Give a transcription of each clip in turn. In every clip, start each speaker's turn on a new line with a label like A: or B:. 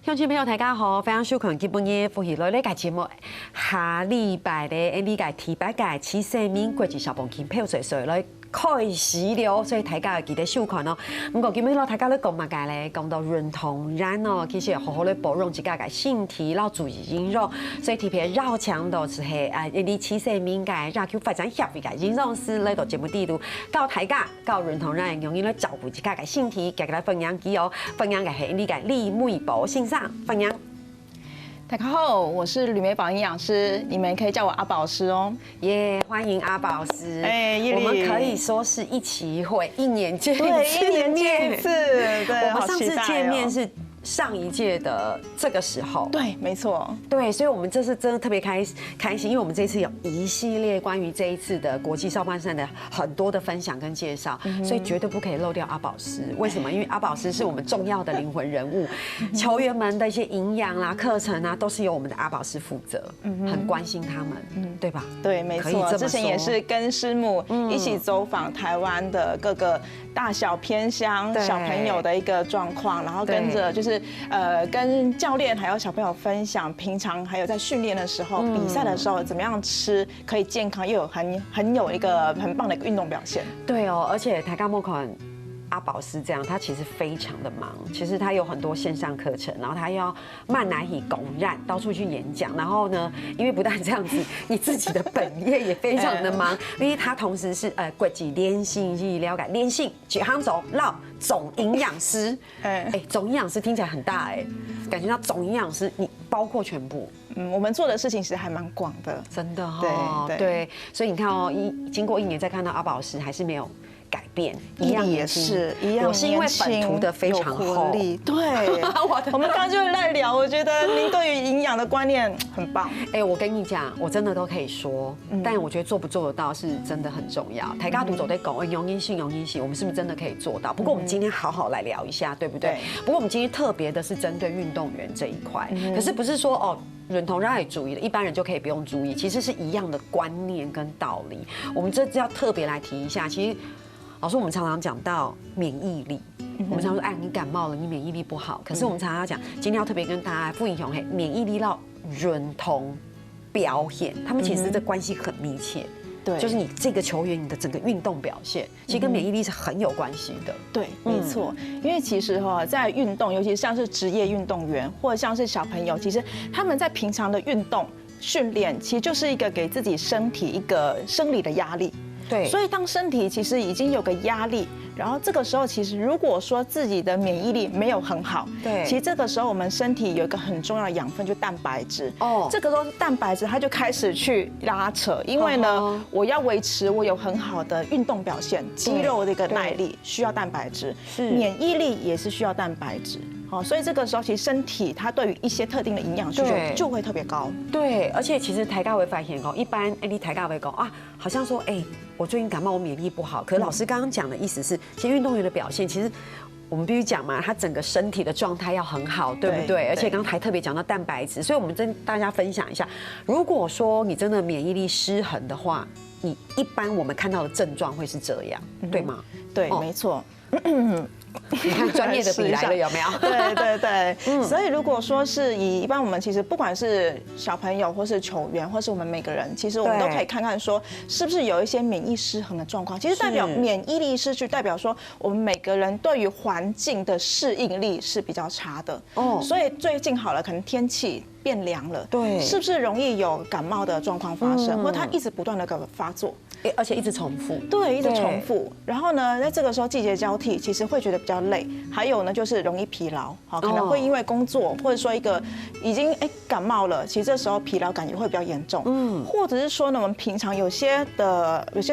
A: 乡亲朋友大家好，非常收看基本嘅复习类嘅节目。下礼拜咧，呢個第八屆青少年國際小胖金票選來開始了，所以大家要記得收看咯。不過今日咯，大家咧講乜嘅咧？講到運動員哦，其實要好好咧保養自家嘅身體，然後注意營養。所以特別繞強度是係呢青少年嘅亞洲發展協會嘅營養師嚟到節目地度，教大家教運動員用於咧照顧自家嘅身體，加佢哋分享機哦，分享嘅係呢個李美寶先生分享。
B: 大家好，我是吕美宝營養師，你們可以叫我阿寶師哦。
A: 耶，歡迎阿寶師。
B: 我
A: 們可以說是一期一會，一年見一次。
B: 對，一年見一次。對，
A: 我們上次見面是上一屆的這個時候。
B: 對，沒錯。
A: 對，所以我們這次真的特別開心，因為我們這次有一系列關於這一次的國際少棒賽的很多的分享跟介紹，所以絕對不可以漏掉阿寶師。為什麼？因為阿寶師是我們重要的靈魂人物，球員們的一些營養啦、課程啊，都是由我們的阿寶師負責，很關心他們，對吧？
B: 對，沒錯。之前也是跟師母一起走訪台灣的各個大小偏鄉小朋友的一個狀況，然後跟着就是跟教練還有小朋友分享，平常還有在訓練的時候、比賽的時候，怎麼樣吃可以健康又有很有一個很棒的一個運動表現。
A: 對哦，而且台大莫可能阿寶師這樣，他其實非常的忙，其實他有很多線上課程，然後他又要慢來以公然到處去演講，然後呢，因為不但這樣子，你自己的本業也非常的忙，因為他同時是國際聯性去了解聯性解行走繞總營養師，總營養師聽起來很大感覺到總營養師你包括全部。
B: 我們做的事情其實還蠻廣的，
A: 真的哈，對，所以你看哦，經過一年再看到阿寶師還是沒有改變，
B: 一樣也是一樣。
A: 我是因為本塗的非常厚，
B: 對，我們剛剛就是在聊，我覺得您對於營養的觀念很棒。
A: 我跟你講，我真的都可以說，但我覺得做不做得到是真的很重要。台大獨走在講容易性，我們是不是真的可以做到？不過我們今天好好來聊一下，對不對？不過我們今天特別的是針對運動員這一塊，可是不是說哦，運動員也注意了，一般人就可以不用注意，其實是一樣的觀念跟道理。我們這要特別來提一下，其實。老師，我們常常講到免疫力，我們常說，哎，你感冒了，你免疫力不好。可是我們常常講，今天要特別跟大家傅英雄，嘿，免疫力到運動表現，他們其實這關係很密切。對，就是你這個球員，你的整個運動表現，其實跟免疫力是很有關係的。
B: 對，沒錯。因為其實哈，在運動，尤其像是職業運動員，或者像是小朋友，其實他們在平常的運動訓練，其實就是一個給自己身體一個生理的壓力。對，所以當身體其實已經有個壓力，然後這個時候其實如果說自己的免疫力沒有很好，對，其實這個時候我們身體有一個很重要的養分，就蛋白質。哦，這個時候蛋白質它就開始去拉扯，因為呢，我要維持我有很好的運動表現，肌肉的一個耐力需要蛋白質，免疫力也是需要蛋白質。好，所以這個時候其實身體它對於一些特定的營養需求就會特別高。對，
A: 而且其實台大會發現哦，一般你台大會講啊，好像說我最近感冒，我免疫力不好。可是老師剛剛講的意思是，其實運動員的表現，其實我們必須講嘛，他整個身體的狀態要很好，對不對？而且剛才特別講到蛋白質，所以我們跟大家分享一下，如果說你真的免疫力失衡的話，你一般我們看到的症狀會是這樣，對嗎？
B: 對，沒錯。
A: 你看專業的比來了有沒有？
B: 對對對，所以如果說是以一般我們其實不管是小朋友或是球員，或是我們每個人，其實我們都可以看看說是不是有一些免疫失衡的狀況。其實代表免疫力失去，代表說我們每個人對於環境的適應力是比較差的。哦，所以最近好了，可能天氣變涼了，對，是不是容易有感冒的狀況發生，或它一直不斷的發作？
A: 而且一直重複，
B: 對，一直重複。然後呢，在這個時候季節交替，其實會覺得比較累。還有呢，就是容易疲勞，好，可能會因為工作或者說一個已經感冒了，其實這時候疲勞感也會比較嚴重。或者是說呢，我們平常有些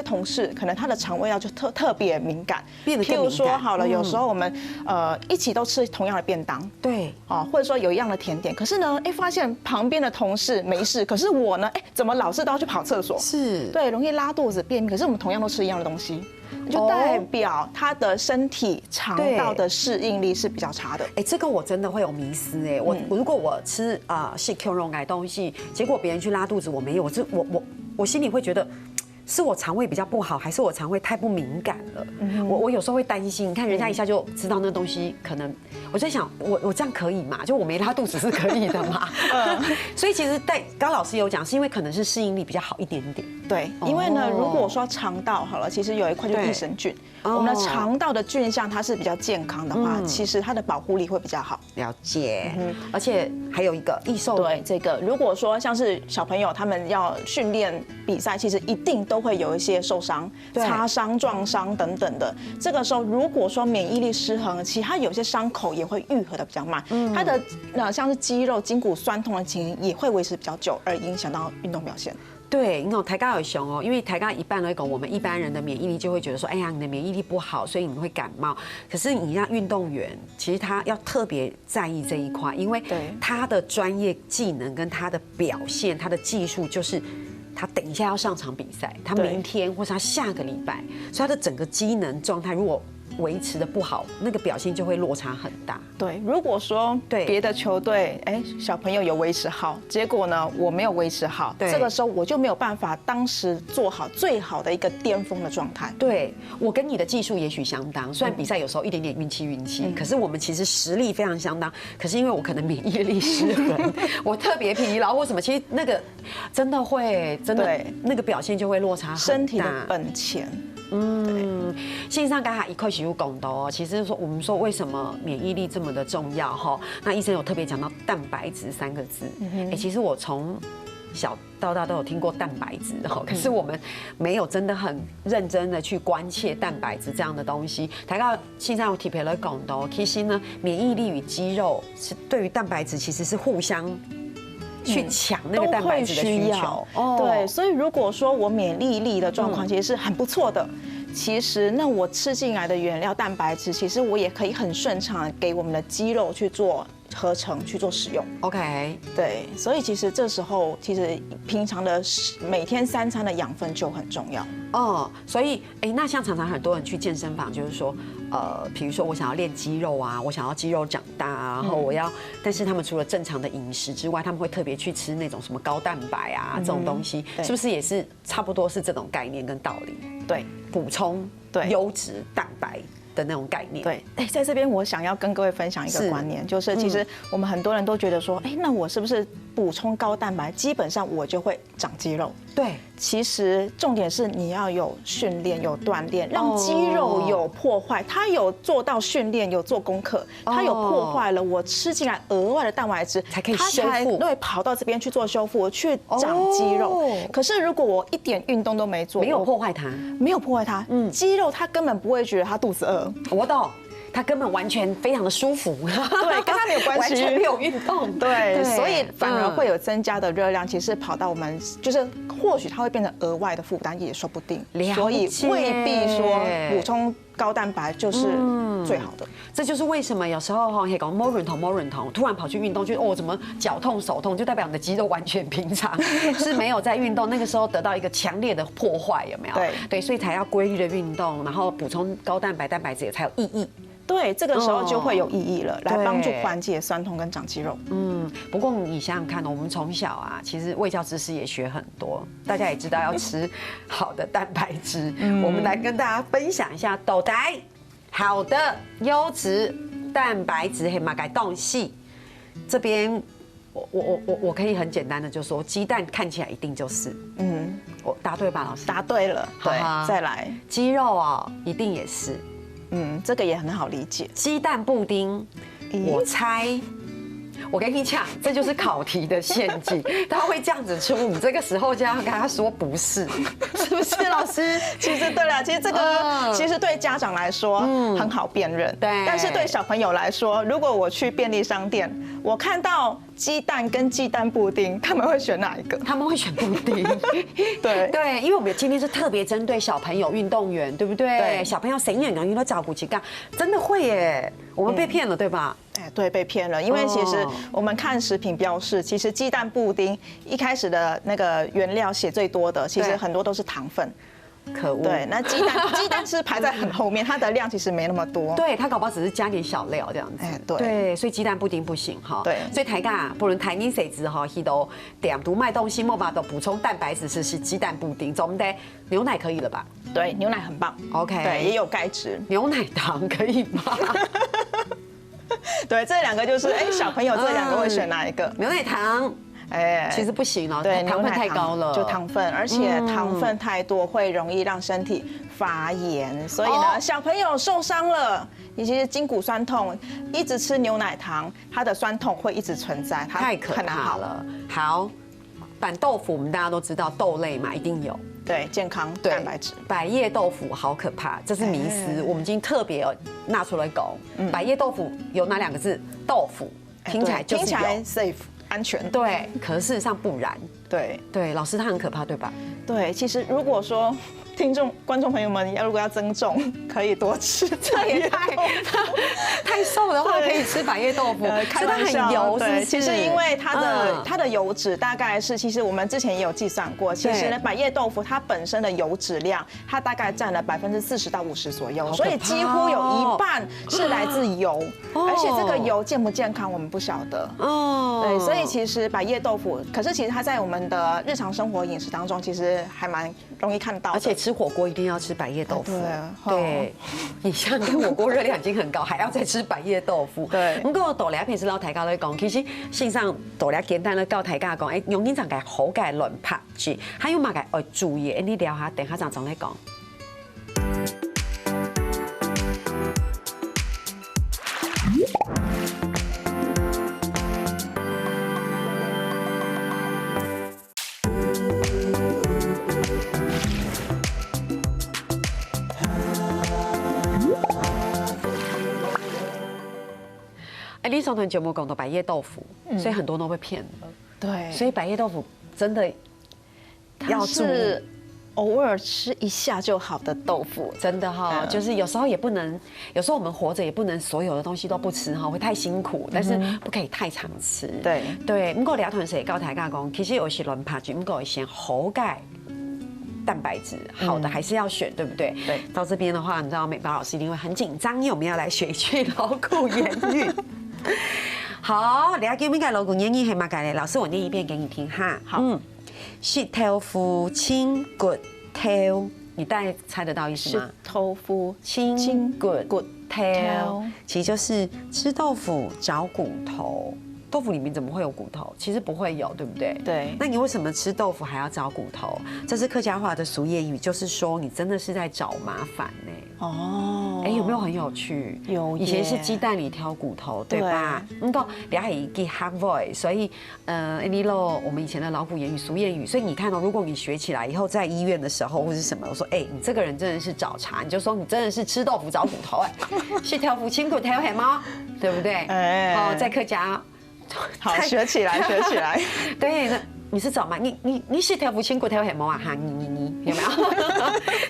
B: 同事，可能他的腸胃道就特別敏感。譬如說好了，有時候我們一起都吃同樣的便當，對，啊，或者說有一樣的甜點，可是呢，發現旁邊的同事沒事，可是我呢，怎麼老是都要去跑廁所？是，對，容易拉肚子。便秘，可是我們同樣都吃一樣的東西，就代表他的身體腸道的適應力是比較差的。
A: 這個我真的會有迷思我如果我吃細 Q 肉改東西，結果別人去拉肚子，我沒有，我心裡會覺得是我肠胃比较不好，还是我肠胃太不敏感了？我有时候会担心，你看人家一下就知道那东西可能，我在想，我这样可以吗？就我没拉肚子是可以的嘛？所以其实刚老师有讲，是因为可能是适应力比较好一点点。
B: 对，因为呢，如果说肠道好了，其实有一块就是益生菌，我们的肠道的菌相它是比较健康的话，其实它的保护力会比较好。
A: 了解，而且还有一个易瘦。
B: 对，这个如果说像是小朋友他们要训练比赛，其实一定都会有一些受伤、擦伤、撞伤等等的。这个时候如果说免疫力失衡，其实他有些伤口也会愈合的比较慢，他的像是肌肉、筋骨酸痛的情形也会维持比较久，而影响到运动表现。
A: 对，你看台大有熊哦，因为台大一般来讲，我们一般人的免疫力就会觉得说，哎呀，你的免疫力不好，所以你会感冒。可是你让运动员，其实他要特别在意这一块，因为他的专业技能跟他的表现、他的技术，就是他等一下要上场比赛，他明天或是他下个礼拜，所以他的整个机能状态如果维持的不好，那个表现就会落差很大。
B: 对，如果说别的球队，小朋友有维持好，结果呢我没有维持好，这个时候我就没有办法当时做好最好的一个巅峰的状态。
A: 对，我跟你的技术也许相当，虽然比赛有时候一点点运气，可是我们其实实力非常相当。可是因为我可能免疫力失衡，我特别疲劳或什么，其实那个真的那个表现就会落差很大。
B: 身体的本钱。
A: 线上刚才一块洗入拱的哦，其实说我们说为什么免疫力这么的重要哈？那医生有特别讲到蛋白质3个字，其实我从小到大都有听过蛋白质哈，可是我们没有真的很认真的去关切蛋白质这样的东西。大家线上有提别了拱的哦，其实呢，免疫力与肌肉是对于蛋白质其实是互相去抢那个蛋白质的需求。
B: 对，所以如果说我免疫力的状况其实是很不错的，其实那我吃进来的原料蛋白质，其实我也可以很顺畅给我们的肌肉去做合成去做使用。
A: OK，
B: 对，所以其实这时候其实平常的每天3餐的养分就很重要。
A: 所以那像常常很多人去健身房，就是说，比如说我想要练肌肉啊，我想要肌肉长大啊，然后我要，但是他们除了正常的饮食之外，他们会特别去吃那种什么高蛋白啊这种东西，是不是也是差不多是这种概念跟道理？
B: 对，
A: 补充优质蛋白的那种概念。
B: 对，在这边我想要跟各位分享一个观念，就是其实我们很多人都觉得说，那我是不是补充高蛋白，基本上我就会长肌肉？
A: 对，
B: 其实重点是你要有训练、有锻炼，让肌肉有破坏，它有做到训练、有做功课，它有破坏了，我吃进来额外的蛋白质
A: 才可以修复，
B: 对，跑到这边去做修复，去长肌肉。可是如果我一点运动都没做，
A: 没有破坏它，
B: 没有破坏它，肌肉它根本不会觉得它肚子饿。
A: 我懂。他根本完全非常的舒服，
B: 对，跟他没有关系，
A: 完全没有运动，
B: 对，所以反而会有增加的热量，其实跑到我们就是或许它会变成额外的负担也说不定，所以未必说补充高蛋白就是最好的。
A: 这就是为什么有时候哈，可以讲摸软痛，突然跑去运动，就怎么脚痛手痛，就代表你的肌肉完全平常，是没有在运动，那个时候得到一个强烈的破坏，有没有？对，所以才要规律的运动，然后补充高蛋白、蛋白质也才有意义。
B: 对，这个时候就会有意义了，来帮助缓解酸痛跟长肌肉。
A: 不过你想想看，我们从小啊，其实卫教知识也学很多，大家也知道要吃好的蛋白质。我们来跟大家分享一下豆袋好的优质蛋白质黑马改动细。这边我可以很简单的就说，鸡蛋看起来一定就是，我答对吧，老师？
B: 答对了，对，再来，
A: 鸡肉啊，一定也是。
B: 这个也很好理解。
A: 鸡蛋布丁，我猜，我跟你讲，这就是考题的陷阱，他会这样子出，你这个时候就要跟他说不是，是不是老师？
B: 其实对了，其实这个其实对家长来说很好辨认，
A: 对，
B: 但是对小朋友来说，如果我去便利商店，我看到鸡蛋跟鸡蛋布丁，他们会选哪一个？
A: 他们会选布丁。对，因为我们今天是特别针对小朋友运动员，对不对？对，小朋友谁也能遇到照顾起干，真的会耶，我们被骗了，对吧？
B: 对，被骗了，因为其实我们看食品标示，其实鸡蛋布丁一开始的那个原料写最多的，其实很多都是糖分。
A: 可恶。
B: 对，那鸡蛋是排在很后面，它的量其实没那么多。
A: 对，它搞不好只是加点小料这样子。对，所以鸡蛋布丁不行哈。
B: 对，
A: 所以台干不论台你谁知哈，他都点都卖东西，莫把都补充蛋白质是鸡蛋布丁，总得牛奶可以了吧？
B: 对，牛奶很棒。
A: OK，
B: 对，也有钙质。
A: 牛奶糖可以吗？
B: 对，这两个就是小朋友这两个会选哪一个？
A: 牛奶糖。其实不行哦，
B: 对，
A: 糖分太高了，
B: 就糖分，而且糖分太多会容易让身体发炎，所以呢，小朋友受伤了，其实筋骨酸痛，一直吃牛奶糖，它的酸痛会一直存在，
A: 太可怕了。好，板豆腐我们大家都知道，豆类嘛一定有，
B: 对，健康蛋白质。
A: 百叶豆腐好可怕，这是迷思，我们今天特别拿出来讲，百叶豆腐有哪两个字？豆腐，听起来就是有
B: safe。安全
A: 对，可是事实上不然。对，老师他很可怕，对吧？
B: 对，其实如果说观众朋友们，如果要增重，可以多吃。
A: 这也太瘦的话，可以吃百叶豆腐，
B: 开玩笑，
A: 很油。
B: 对，其实因为它的油脂大概是，其实我们之前也有计算过，其实呢，百叶豆腐它本身的油脂量，它大概占了40%到50%左右，所以几乎有一半是来自油，而且这个油健不健康我们不晓得。对，所以其实百叶豆腐，可是其实它在我们的日常生活饮食当中，其实还蛮容易看到的。
A: 而且吃火锅一定要吃百叶豆腐。
B: 对，
A: 你像跟火锅热量已经很高，还要再吃百叶豆腐。
B: 对，
A: 不过豆芽平时老大家在讲，其实线上豆芽简单的教大家讲，用你长个好个乱拍子，还有嘛个要注意，你聊下，等下长来讲。你上团节目讲到百叶豆腐，所以很多人都被骗了。
B: 对，
A: 所以百叶豆腐真的要注意，
B: 偶尔吃一下就好的豆腐，
A: 真的哈，就是有时候也不能，有时候我们活着也不能所有的东西都不吃哈，会太辛苦，但是不可以太常吃。对，不过聊团谁高台尬讲，其实有些乱拍就不过先喉钙。蛋白质好的还是要选，对不对？
B: 对。
A: 到这边的话，你知道美宝老师一定会很紧张，因为我们要来学一句老古言语。好，你要给我们个老古言语系嘛？改嘞，老师我念一遍给你听哈。
B: 好。
A: 石头夫亲骨头，你大概猜得到意思吗？
B: 石头夫
A: 亲骨头，其实就是吃豆腐找骨头。豆腐里面怎么会有骨头？其实不会有，对不对？
B: 对。
A: 那你为什么吃豆腐还要找骨头？这是客家话的俗谚语，就是说你真的是在找麻烦呢。哦。有没有很有趣？
B: 有。
A: 以前是鸡蛋里挑骨头，对吧？不过你还一个 hard voice， 所以你咯，我们以前的老古言语、俗谚语，所以你看到，如果你学起来以后，在医院的时候或是什么，我说你这个人真的是找茬，你就说你真的是吃豆腐找骨头，是挑骨亲骨头黑猫，对不对？在客家。
B: 好，学起来，学起来。
A: 对，那你是找嘛？你是挑不清骨头很毛啊？哈，你有没有？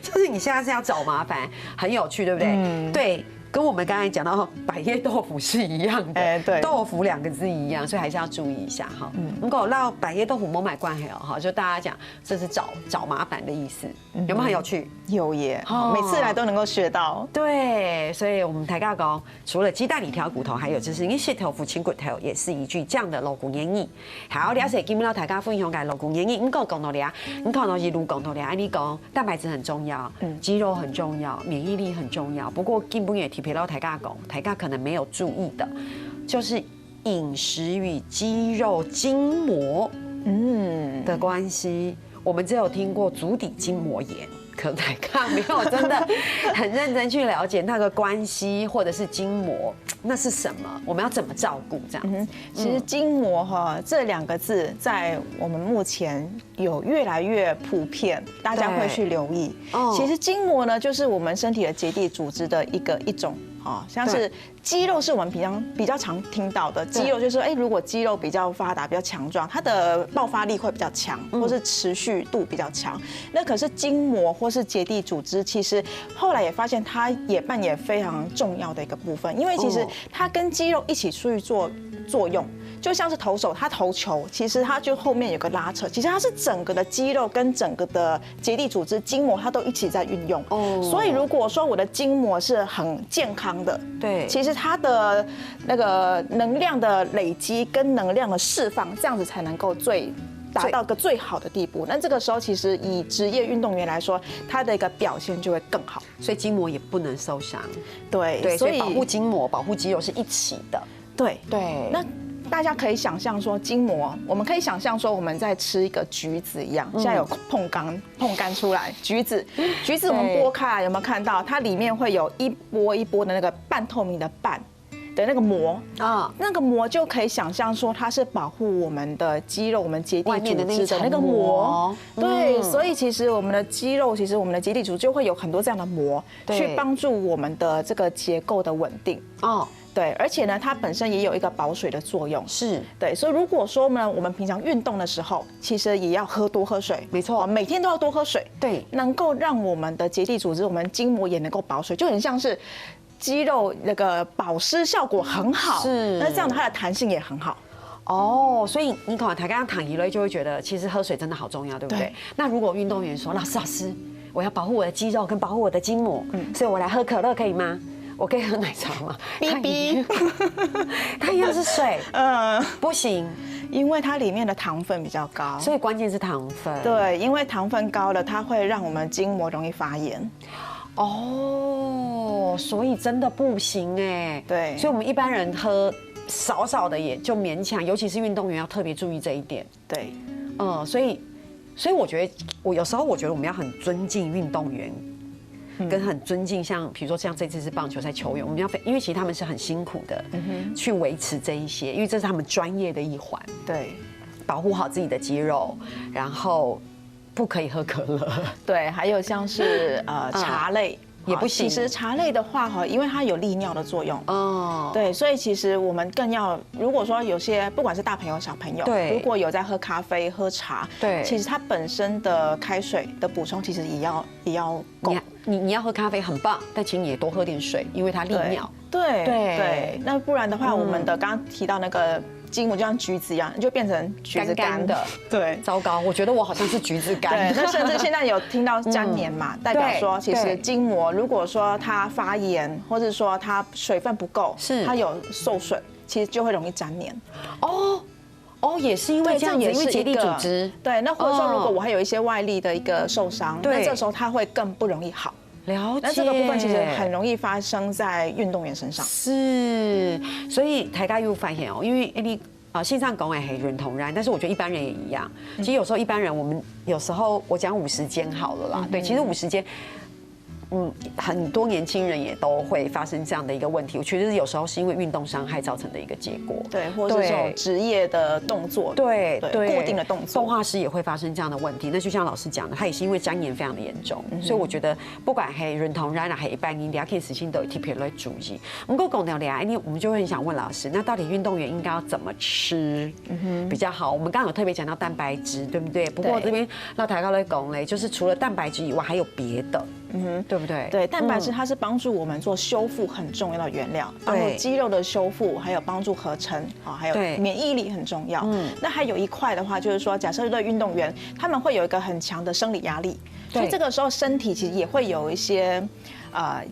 A: 就是你现在是要找麻烦，很有趣，对不对？对。跟我们刚才讲到百叶豆腐是一样的，
B: 对，
A: 豆腐2个字一样，所以还是要注意一下哈。如果绕百叶豆腐没买关系哦哈，就大家讲这是找麻烦的意思，有没有很有趣？
B: 有耶，每次来都能够学到。
A: 对，所以我们台尬讲，除了鸡蛋里挑骨头，还有就是你石头夫亲骨头，也是一句这样的老古言语。好，了解今天台尬分享嘅老古言语，唔够讲到俩，你看到一路讲到俩，你讲蛋白质很重要，肌肉很重要，免疫力很重要。不过根本也提。陪到台尬讲，台尬可能没有注意的，就是饮食与肌肉筋膜的关系。我们只有听过足底筋膜炎，可能台尬没有真的很认真去了解那个关系，或者是筋膜那是什么，我们要怎么照顾这样。
B: 其实筋膜哈这2个字，在我们目前有越来越普遍，大家会去留意。其实筋膜呢，就是我们身体的结缔组织的一种。像是肌肉是我们比较常听到的，肌肉就是说，如果肌肉比较发达、比较强壮，它的爆发力会比较强，或是持续度比较强。那可是筋膜或是结缔组织，其实后来也发现它也扮演非常重要的一个部分，因为其实它跟肌肉一起去做作用。就像是投手他投球，其实他就后面有个拉扯，其实它是整个的肌肉跟整个的结缔组织筋膜，它都一起在运用。所以如果说我的筋膜是很健康的，
A: 对，
B: 其实它的那个能量的累积跟能量的释放，这样子才能够达到一个最好的地步。那这个时候，其实以职业运动员来说，他的一个表现就会更好。
A: 所以筋膜也不能受伤。
B: 对，
A: 所以保护筋膜、保护肌肉是一起的。对。
B: 那大家可以想象说，筋膜，我们可以想象说我们在吃一个橘子一样，现在有碰干出来，橘子我们剥开来有没有看到？它里面会有一波一波的那个半透明的的那个膜啊，那个膜就可以想象说它是保护我们的肌肉、我们结缔组织的那个膜。对，所以其实我们的肌肉，其实我们的结缔组织就会有很多这样的膜，去帮助我们的这个结构的稳定。对，而且呢，它本身也有一个保水的作用。是，对，所以如果说呢，我们平常运动的时候，其实也要多喝水。没错，每天都要多喝水。对，能够让我们的结缔组织、我们筋膜也能够保水，就很像是肌肉那个保湿效果很好。是，那这样它的弹性也很好。
A: 所以你可能刚刚躺一类就会觉得，其实喝水真的好重要，对不对？那如果运动员说，老师，我要保护我的肌肉跟保护我的筋膜，所以我来喝可乐可以吗？我可以喝奶茶吗？它一样是水，不行，
B: 因为它里面的糖分比较高，
A: 所以关键是糖分。
B: 对，因为糖分高了，它会让我们筋膜容易发炎。
A: 所以真的不行哎。对，所以我们一般人喝少少的也就勉强，尤其是运动员要特别注意这一点。对，所以我觉得，有时候我觉得我们要很尊敬运动员。跟很尊敬，像比如说像这次是棒球赛球员，我们要因为其实他们是很辛苦的，去维持这一些，因为这是他们专业的一环。对，保护好自己的肌肉，然后不可以喝可乐。
B: 对，还有像是茶类。也不行。其实茶类的话，因为它有利尿的作用。对，所以其实我们更要，如果说有些不管是大朋友小朋友，如果有在喝咖啡、喝茶，对，其实它本身的开水的补充其实也要够。
A: 你要喝咖啡很棒，但请你也多喝点水，因为它利尿。
B: 对，那不然的话，我们的刚刚提到那个。筋膜就像橘子一样，就变成橘子干的。对，
A: 糟糕，我觉得我好像是橘子干。
B: 对，那甚至现在有听到粘连嘛，代表说其实筋膜如果说它发炎，或者说它水分不够，它有受损，其实就会容易粘连。
A: 也是因为这样子，因为结缔组织。
B: 对，那或者说如果我还有一些外力的一个受伤，那这时候它会更不容易好。
A: 了解，
B: 那这个部分其实很容易发生在运动员身上。
A: 是，所以大家有发现因为你线上讲也很认同然，但是我觉得一般人也一样。其实有时候一般人，我们有时候我讲50间好了啦，对，其实50间。很多年轻人也都会发生这样的一个问题。我觉得有时候是因为运动伤害造成的一个结果，
B: 对，或者是这种职业的动作，对，固定的动作，
A: 动画师也会发生这样的问题。那就像老师讲的，他也是因为粘连非常的严重，所以我觉得不管系认同然还一般，你俩可以事情都有特别来注意。我们够讲聊，我们就会很想问老师，那到底运动员应该要怎么吃比较好？我们刚刚有特别讲到蛋白质，对不对？不过这边老台高来讲嘞，就是除了蛋白质以外，还有别的。对不对？
B: 对，蛋白质它是帮助我们做修复很重要的原料，帮助肌肉的修复，还有帮助合成，还有免疫力很重要。那还有一块的话，就是说，假设对运动员，他们会有一个很强的生理压力，所以这个时候身体其实也会有一些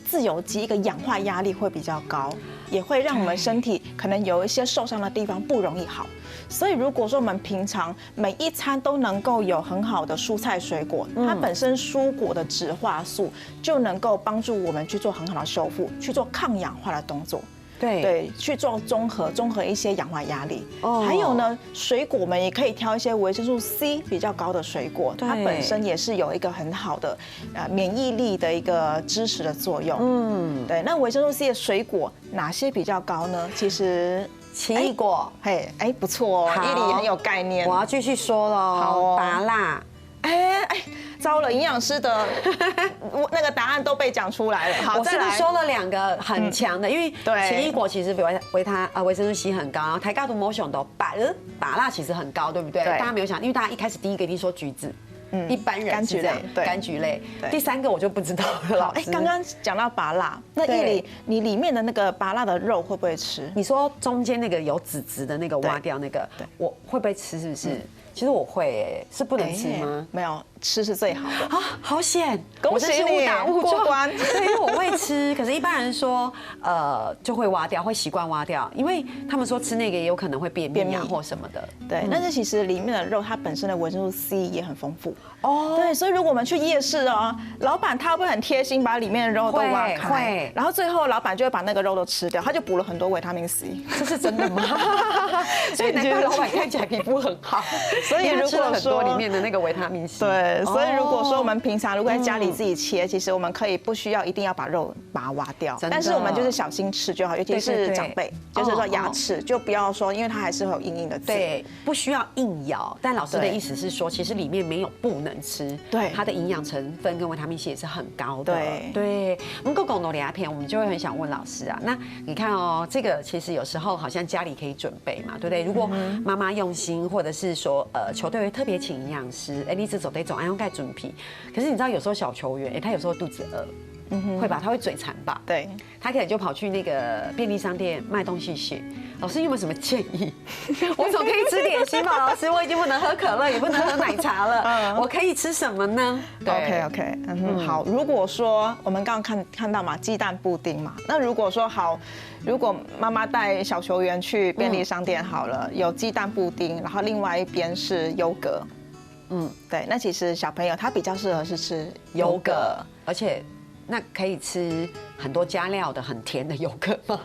B: 自由基，一个氧化压力会比较高，也会让我们身体可能有一些受伤的地方不容易好。所以如果说我们平常每一餐都能够有很好的蔬菜水果，它本身蔬果的植化素就能够帮助我们去做很好的修复，去做抗氧化的动作。对，去做综合一些氧化压力。还有呢，水果我们也可以挑一些维生素 C 比较高的水果，它本身也是有一个很好的免疫力的一个支持的作用。对，那维生素 C 的水果哪些比较高呢？其实。
A: 奇异果，
B: 不错哦，伊犁很有概念。
A: 我要继续说了，好哦，芭乐，
B: 糟了，营养师的那个答案都被讲出来了。好，
A: 我是不是说了2个很强的？因为奇异果其实维生素 C 很高，然后台大读某种都芭乐其实很高，对不对？大家没有想，因为大家一开始第一个一定说橘子。一般人是这样，柑橘类。第3个我就不知道了。老师，
B: 刚刚讲到芭乐，那叶里你里面的那个芭乐的肉会不会吃？
A: 你说中间那个有籽籽的那个挖掉那个，我会不会吃？是不是？其实我会，是不能吃吗？
B: 没有，吃是最好的
A: 啊！好险，
B: 恭喜你误打误撞。
A: 对，因为我会吃，可是一般人说，就会挖掉，会习惯挖掉，因为他们说吃那个也有可能会便秘啊或什么的。
B: 对，但是其实里面的肉它本身的维生素 C 也很丰富哦。对，所以如果我们去夜市哦，老板他会很贴心把里面的肉都挖开，然后最后老板就会把那个肉都吃掉，他就补了很多维他命 C。
A: 这是真的吗？所以难怪老板看起来皮肤很好。
B: 所以如果说
A: 里面的那个维他命 C，
B: 对，所以如果说我们平常如果在家里自己切，其实我们可以不需要一定要把肉把它挖掉，但是我们就是小心吃就好，尤其是长辈，就是说牙齿就不要说，因为它还是会有硬硬的刺。
A: 对，不需要硬咬。但老师的意思是说，其实里面没有不能吃，对，它的营养成分跟维他命 C 也是很高的。对，我们够狗的牙片，我们就会很想问老师啊，那你看哦，这个其实有时候好像家里可以准备嘛，对不对？如果妈妈用心，或者是说球队会特别请营养师，你这走得走，用盖准皮。可是你知道有时候小球员，他有时候肚子饿，会吧？他会嘴馋吧？
B: 对，
A: 他可能就跑去那个便利商店卖东西去。老师有没有什么建议？我总可以吃点心吧？老师，我已经不能喝可乐，也不能喝奶茶了，我可以吃什么呢
B: ？OK， 好。如果说我们刚刚看到嘛，鸡蛋布丁嘛，那如果说好，如果妈妈带小球员去便利商店好了，有鸡蛋布丁，然后另外一边是优格。对，那其实小朋友他比较适合是吃优格，
A: 而且那可以吃很多加料的很甜的优格吗？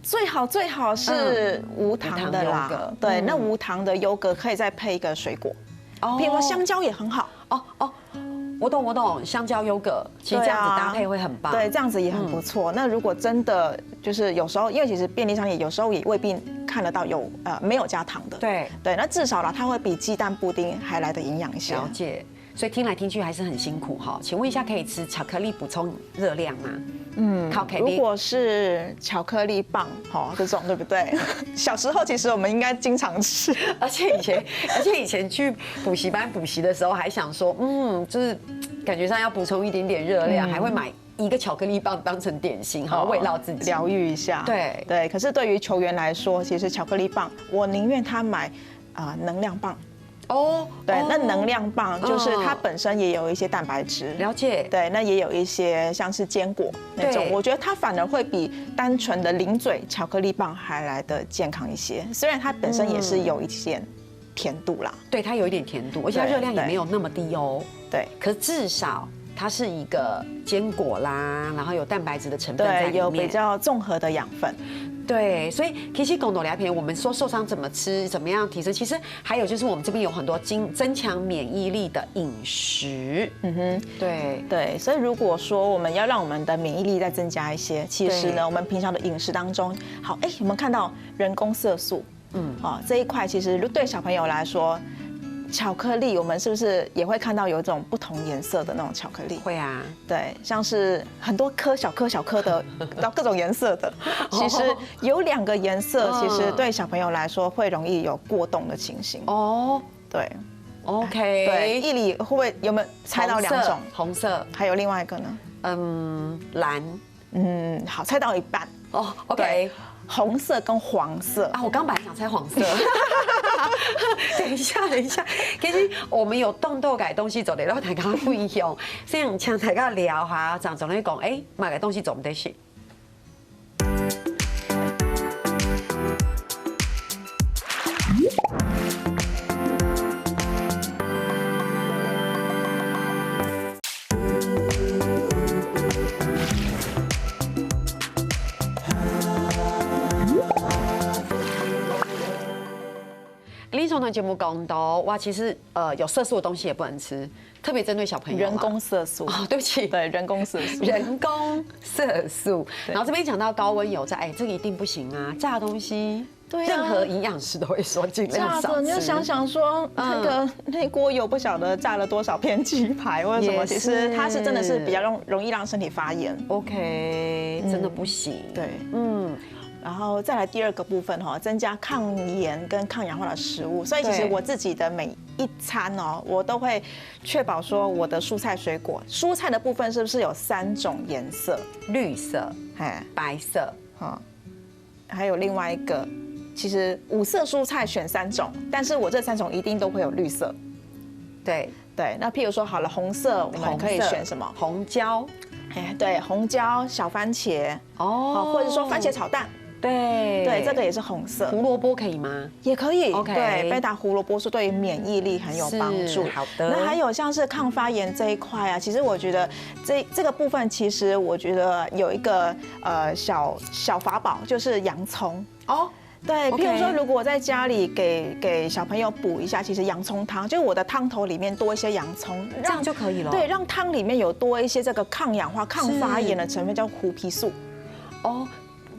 B: 最好是无糖的啦。对，那无糖的优格可以再配一个水果，比如说香蕉也很好。
A: 我懂，香蕉优格，其实这样子搭配会很棒。
B: 对，这样子也很不错。那如果真的就是有时候，因为其实便利商店有时候也未必看得到有没有加糖的。对，那至少啦，它会比鸡蛋布丁还来得营养一些。
A: 了解。所以听来听去还是很辛苦哈。请问一下，可以吃巧克力补充热量吗？
B: 如果是巧克力棒，这种对不对？小时候其实我们应该经常吃，
A: 而且以前去补习班补习的时候，还想说，就是感觉上要补充一点点热量，还会买一个巧克力棒当成点心，好慰劳自己，
B: 疗愈一下。对。可是对于球员来说，其实巧克力棒，我宁愿他买能量棒。对，那能量棒就是它本身也有一些蛋白质，
A: 了解。
B: 对，那也有一些像是坚果那种，我觉得它反而会比单纯的零嘴巧克力棒还来得健康一些。虽然它本身也是有一些甜度啦，
A: 对，它有一点甜度，而且它热量也没有那么低哦。
B: 对，
A: 可是至少它是一个坚果啦，然后有蛋白质的成分在里面，
B: 有比较综合的养分。
A: 对，所以其实狗斗疗片，我们说受伤怎么吃，怎么样提升，其实还有就是我们这边有很多增强免疫力的饮食。对，所以如果说我们要让我们的免疫力再增加一些，其实呢，我们平常的饮食当中，有没有看到人工色素？这一块其实对小朋友来说。巧克力，我们是不是也会看到有一种不同颜色的那种巧克力？会啊，
B: 对，像是很多颗小颗的，到各种颜色的。其实有2个颜色，其实对小朋友来说会容易有过动的情形。对
A: ，OK，
B: 对，一里会不会有没有猜到2种？
A: 红色，
B: 还有另外一个呢？
A: 蓝。
B: 好，猜到一半。
A: OK。
B: 红色跟黄色
A: 啊，我刚本来想猜黄色。等一下，其实我们有动豆改东西做的，然后大家不一样，这样像大家聊下，这样总来讲，买个东西做唔得事。林总的节目讲到，其实有色素的东西也不能吃，特别针对小朋友。
B: 人工色素
A: 对不起，
B: 对，人工色素。
A: 人工色素。然后这边讲到高温油炸，这个一定不行啊！炸东西，对，任何营养师都会说尽量少吃。
B: 你就想说，那锅油不晓得炸了多少片鸡排或者什么，其实它是真的是比较容易让身体发炎。
A: OK，真的不行。
B: 对，然后再来第2个部分哈，增加抗炎跟抗氧化的食物。所以其实我自己的每一餐哦，我都会确保说我的蔬菜水果，蔬菜的部分是不是有3种颜色？
A: 绿色、白色，
B: 还有另外一个，其实5色蔬菜选3种，但是我这3种一定都会有绿色。
A: 对，
B: 那譬如说好了，红色我们可以选什么？
A: 红椒，
B: 对，红椒、小番茄或者说番茄炒蛋。对，这个也是红色。
A: 胡萝卜可以吗？
B: 也可以。
A: OK
B: 对，贝塔胡萝卜是对于免疫力很有帮助。
A: 好的。
B: 那还有像是抗发炎这一块啊，其实我觉得这个部分，其实我觉得有一个小法宝，就是洋葱。对，譬如说，如果我在家里给小朋友补一下，其实洋葱汤，就是我的汤头里面多一些洋葱，
A: 这样就可以了。
B: 对，让汤里面有多一些这个抗氧化、抗发炎的成分，叫胡皮素。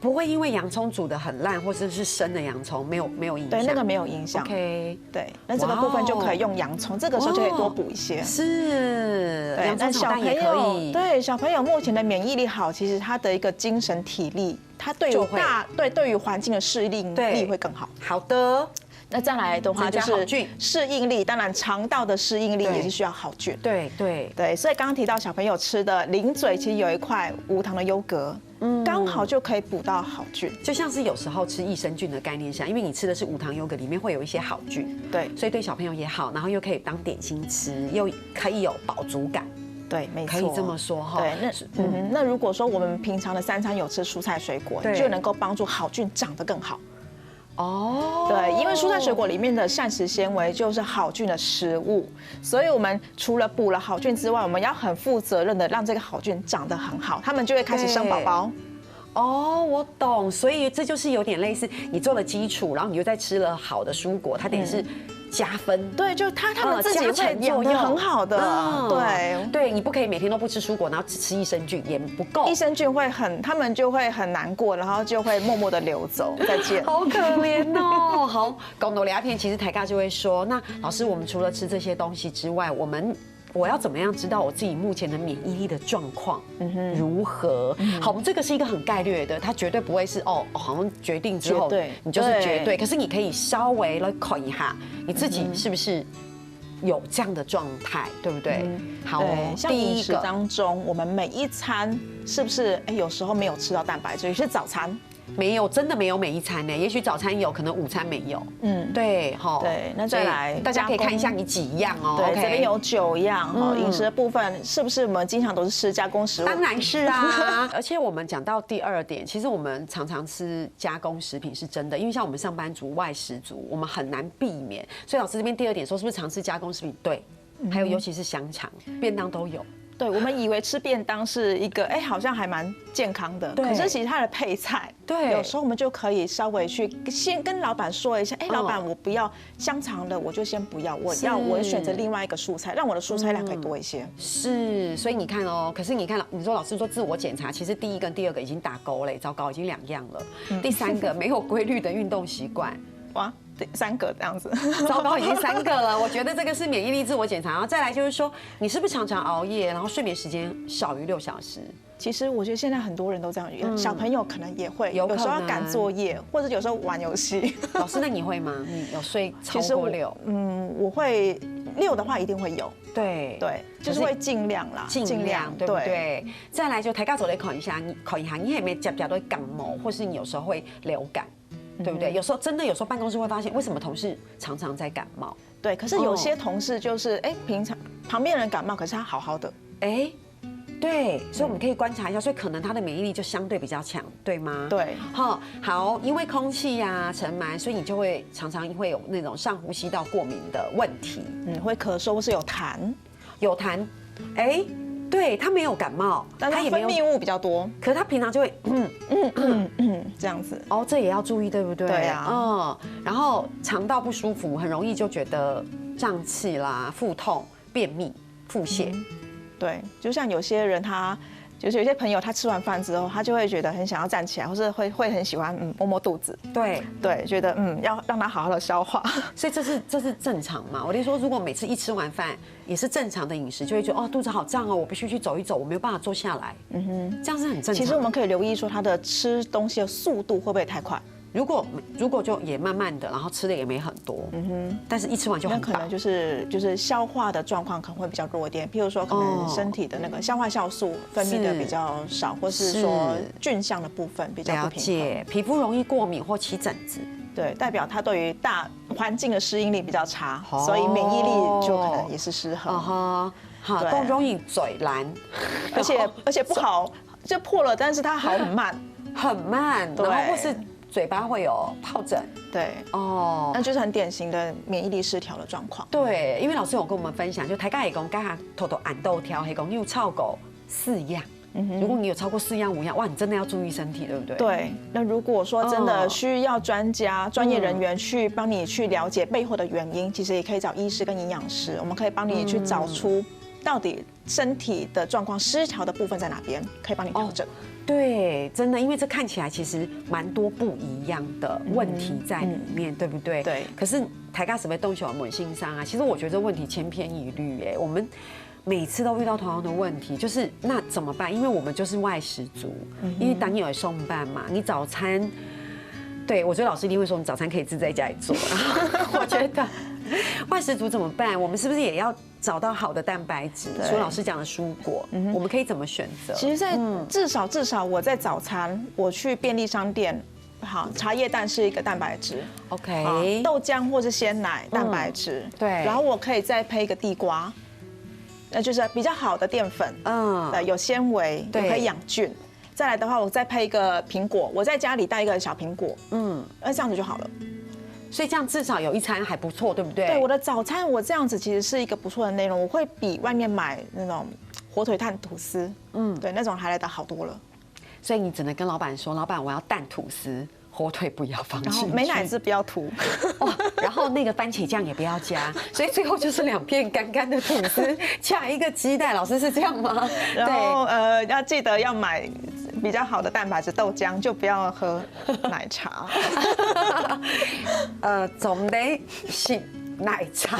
A: 不会因为洋葱煮得很烂，或者是生的洋葱没有影响。
B: 对，那个没有影响。
A: OK，
B: 对，那这个部分就可以用洋葱，这个时候就可以多补一些。
A: 是，洋葱炒蛋也可以。
B: 对，小朋友目前的免疫力好，其实他的一个精神体力，他对于环境的适应力会更好。
A: 好的。
B: 那再来的话就是适应力，当然肠道的适应力也是需要好菌。
A: 对，
B: 所以刚刚提到小朋友吃的零嘴，其实有一块无糖的优格，刚好就可以补到好菌。
A: 就像是有时候吃益生菌的概念下，因为你吃的是无糖优格，里面会有一些好菌，
B: 对，
A: 所以对小朋友也好，然后又可以当点心吃，又可以有饱足感。
B: 对，没错，
A: 可以这么说哈。
B: 对，那如果说我们平常的3餐有吃蔬菜水果，就能够帮助好菌长得更好。对，因为蔬菜水果里面的膳食纤维就是好菌的食物，所以我们除了补了好菌之外，我们要很负责任的让这个好菌长得很好，他们就会开始生宝宝。
A: 我懂，所以这就是有点类似你做了基础，然后你又再吃了好的蔬果，它等于是加分。
B: 对，就他们自己会养得很好的。
A: 对，你不可以每天都不吃蔬果，然后只吃益生菌也不够，
B: 益生菌他们就会很难过，然后就会默默的流走。再见，
A: 好可怜哦。好，讲到两片，其实台大就会说，那老师，我们除了吃这些东西之外，我要怎么样知道我自己目前的免疫力的状况如何？好，我们这个是一个很概略的，它绝对不会是好像决定之后你就是绝对。可是你可以稍微来看一下你自己是不是有这样的状态，对不对？好，
B: 像饮食当中，我们每一餐是不是有时候没有吃到蛋白质？有些早餐。
A: 没有，真的没有每一餐呢。也许早餐有，可能午餐没有。对，
B: 对，那再来，
A: 大家可以看一下你几样哦。
B: 对，这边有9样饮食的部分是不是我们经常都是吃加工食物？
A: 当然是啊。而且我们讲到第2点，其实我们常常吃加工食品是真的，因为像我们上班族、外食族，我们很难避免。所以老师这边第2点说，是不是常吃加工食品？对，还有尤其是香肠、便当都有。
B: 对，我们以为吃便当是一个好像还蛮健康的，可是其实它的配菜，
A: 对，
B: 有时候我们就可以稍微去先跟老板说一下，老板我不要香肠的，我就先不要，我选择另外一个蔬菜，让我的蔬菜量可以多一些。
A: 是，所以你看可是你看，你说老师说自我检查，其实第1跟第2个已经打勾了，糟糕，已经2样了。第3个没有规律的运动习惯，
B: 哇。3个这样子，
A: 糟糕，已经3个了。我觉得这个是免疫力自我检查，然后再来就是说，你是不是常常熬夜，然后睡眠时间少于6小时？
B: 其实我觉得现在很多人都这样，小朋友可能也会，有时候要赶作业，或者有时候玩游戏。
A: 老师，那你会吗？你有睡超过6？
B: 我会6的话一定会有。对，就是会尽量啦，
A: 尽量对不对？再来就台大走来考一下，你有没有夹都会感冒，或是你有时候会流感？对不对？有时候办公室会发现，为什么同事常常在感冒？
B: 对，可是有些同事就是平常旁边人感冒，可是他好好的。
A: 对，所以我们可以观察一下，所以可能他的免疫力就相对比较强，对吗？
B: 对，
A: 好，因为空气呀、尘螨，所以你就会常常会有那种上呼吸道过敏的问题，
B: 会咳嗽或是有痰，
A: 对他没有感冒，
B: 但他分泌物比较多，
A: 可是他平常就会
B: 这样子。
A: 这也要注意，对不对？
B: 对啊，
A: 然后肠道不舒服，很容易就觉得胀气啦、腹痛、便秘、腹泻。
B: 对，就像有些人他就是有些朋友他吃完饭之后，他就会觉得很想要站起来，或是会很喜欢摸摸肚子。
A: 对，
B: 觉得要让他好好的消化。
A: 所以这是正常嘛？我就说，如果每次一吃完饭也是正常的饮食，就会觉得肚子好胀哦，我必须去走一走，我没有办法坐下来。这样是很正常。
B: 其实我们可以留意说他的吃东西的速度会不会太快。
A: 如果就也慢慢的，然后吃的也没很多，但是一吃完就很饱，
B: 那可能就是消化的状况可能会比较弱一点，譬如说可能身体的那个消化酵素分泌的比较少，或是说菌相的部分比较不平衡，
A: 皮肤容易过敏或起疹子，
B: 对，代表他对于大环境的适应力比较差，所以免疫力就可能也是失衡。
A: 好，都容易嘴蓝，
B: 而且不好就破了，但是它好很慢，
A: 然后或是嘴巴会有疱疹，
B: 对，那就是很典型的免疫力失调的状况。
A: 对，因为老师有跟我们分享，就大家也讲，刚才偷偷按豆条，还讲你有超过4样。如果你有超过4样5样，哇，你真的要注意身体，对不对？
B: 对，那如果说真的需要专业人员去帮你去了解背后的原因，其实也可以找医师跟营养师，我们可以帮你去找出到底身体的状况失调的部分在哪边，可以帮你调整。
A: 对，真的，因为这看起来其实蛮多不一样的问题在里面，对不对？
B: 对。
A: 可是台大什么东西有猛性伤啊？其实我觉得这问题千篇一律，我们每次都遇到同样的问题，就是那怎么办？因为我们就是外食族，因为当你有送饭嘛，你早餐，对我觉得老师一定会说，你早餐可以自己在家里做。我觉得外食族怎么办？我们是不是也要找到好的蛋白质？除了老师讲的蔬果，我们可以怎么选择？
B: 其实，在至少我在早餐，我去便利商店，好，茶叶蛋是一个蛋白质
A: ，OK，
B: 豆浆或是鲜奶蛋白质，
A: 对，
B: 然后我可以再配一个地瓜，那就是比较好的淀粉，有纤维，也可以养菌。再来的话，我再配一个苹果，我在家里带一个小苹果，那这样子就好了。
A: 所以这样至少有一餐还不错，对不对？
B: 对，我的早餐我这样子其实是一个不错的内容，我会比外面买那种火腿蛋吐司，对，那种还来得好多了。
A: 所以你只能跟老板说，老板我要蛋吐司，火腿不要放进去，
B: 然后美乃滋不要涂，
A: 然后那个番茄酱也不要加，所以最后就是2片干干的吐司加一个鸡蛋。老师是这样吗？
B: 然后要记得要买比较好的蛋白质豆浆，就不要喝奶茶。
A: 总得是奶茶。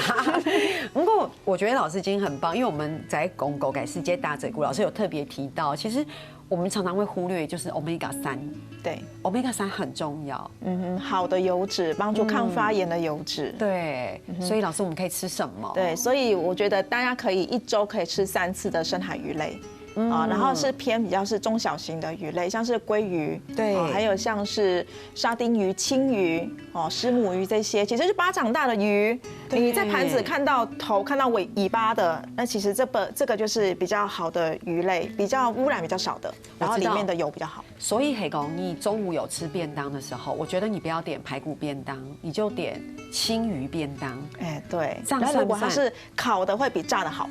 A: 不过我觉得老师今天很棒，因为我们在公狗改世界大嘴骨，老师有特别提到，其实我们常常会忽略就是 Omega 3，
B: 对
A: ，Omega 3很重要。
B: 好的油脂帮助抗发炎的油脂。
A: 对，所以老师我们可以吃什么？
B: 对，所以我觉得大家可以1周可以吃3次的深海鱼类。然后是偏比较是中小型的鱼类，像是鲑鱼，
A: 对，
B: 还有像是沙丁鱼、青鱼、虱目鱼这些，其实是巴掌大的鱼。你在盘子看到头、看到尾巴的，那其实这个就是比较好的鱼类，比较污染比较少的，然后里面的油比较好。
A: 所以黑狗，你中午有吃便当的时候，我觉得你不要点排骨便当，你就点青鱼便当。
B: 对，
A: 这样
B: 如果它是烤的，会比炸的好。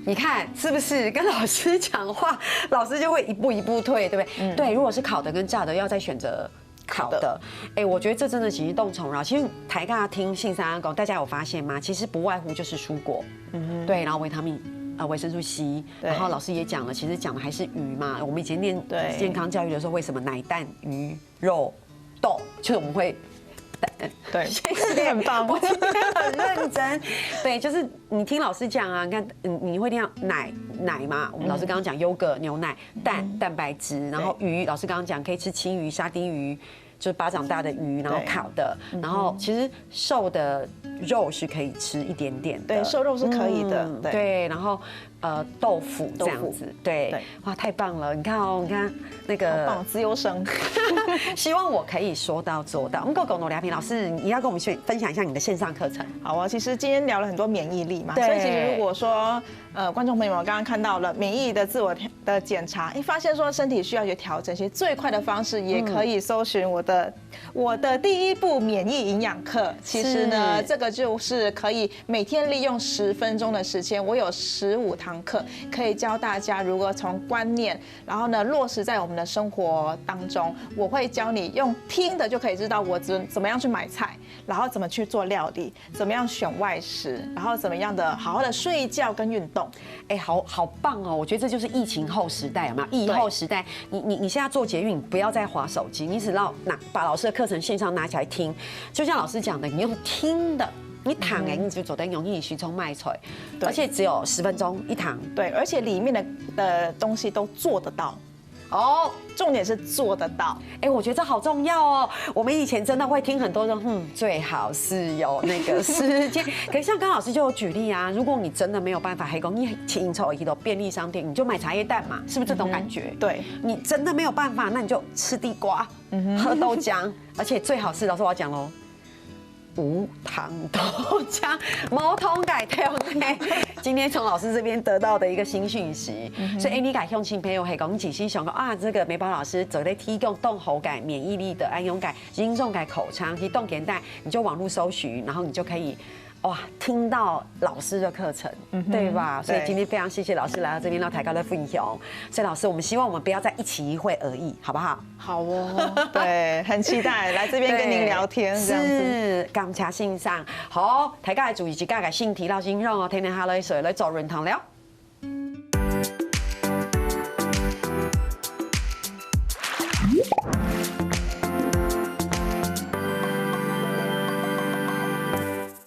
A: 你看是不是跟老师讲话，老师就会一步一步退，对不对？对，如果是烤的跟炸的，要再选择烤的。我觉得这真的其实动宠扰。其实台大听信三阿公，大家有发现吗？其实不外乎就是蔬果，对，然后维他命。维生素 C， 然后老师也讲了，其实讲的还是鱼嘛。我们以前念健康教育的时候，为什么奶、蛋、鱼、肉、豆，就是我们会。
B: 对，很棒，
A: 我今天很认真。对，就是你听老师讲啊，你看，你会听到奶嘛？我们老师刚刚讲优格、牛奶、蛋白质，然后鱼，老师刚刚讲可以吃青鱼、沙丁鱼，就是巴掌大的鱼，然后烤的，然后其实瘦的肉是可以吃一点点的，
B: 对，瘦肉是可以的，
A: 对，然后豆腐这样子，对，哇，太棒了！你看哦，你看那个，
B: 好棒，资优生，
A: 希望我可以说到做到。我们狗狗聊平老师，你要跟我们分享一下你的线上课程。
B: 好啊，其实今天聊了很多免疫力嘛，所以其实如果说观众朋友们刚刚看到了免疫的自我的检查，发现说身体需要一些调整，其实最快的方式也可以搜寻我的第1步免疫营养课。其实呢，这个就是可以每天利用10分钟的时间，我有15堂堂课，可以教大家如何从观念，然后呢落实在我们的生活当中。我会教你用听的就可以知道我怎么样去买菜，然后怎么去做料理，怎么样选外食，然后怎么样的好好的睡觉跟运动。
A: 哎，好棒哦！我觉得这就是疫情后时代，有没有？疫后时代，你现在做捷运，不要再滑手机，你只要把老师的课程线上拿起来听，就像老师讲的，你用听的。你躺哎，你就走在容易徐冲卖菜，而且只有10分钟一堂。
B: 对，而且里面的东西都做得到。哦，重点是做得到。
A: 哎，我觉得这好重要哦。我们以前真的会听很多人，最好是有那个时间。可是像刚老师就有举例啊，如果你真的没有办法，黑工你请凑一个便利商店，你就买茶叶蛋嘛，是不是这种感觉？
B: 对，
A: 你真的没有办法，那你就吃地瓜，喝豆浆，而且最好是老师我要讲喽。无糖豆浆，毛通改跳呢？今天从老师这边得到的一个新讯息，所以你改用新朋友系讲，仔细想啊，这个美宝老师走在提供动喉改、免疫力的安用改、轻重改口腔，提动点带，你就网络搜寻，然后你就可以。哇，听到老师的课程，对吧？所以今天非常谢谢老师来到这边让台高的分享。所以老师，我们希望我们不要再一期一会而已，好不好？
B: 好哦，对，很期待来这边跟您聊天，这样子。
A: 是，感谢欣赏。好，台高的主义是家嘅性提到先让哦，天天下来水来做论坛了。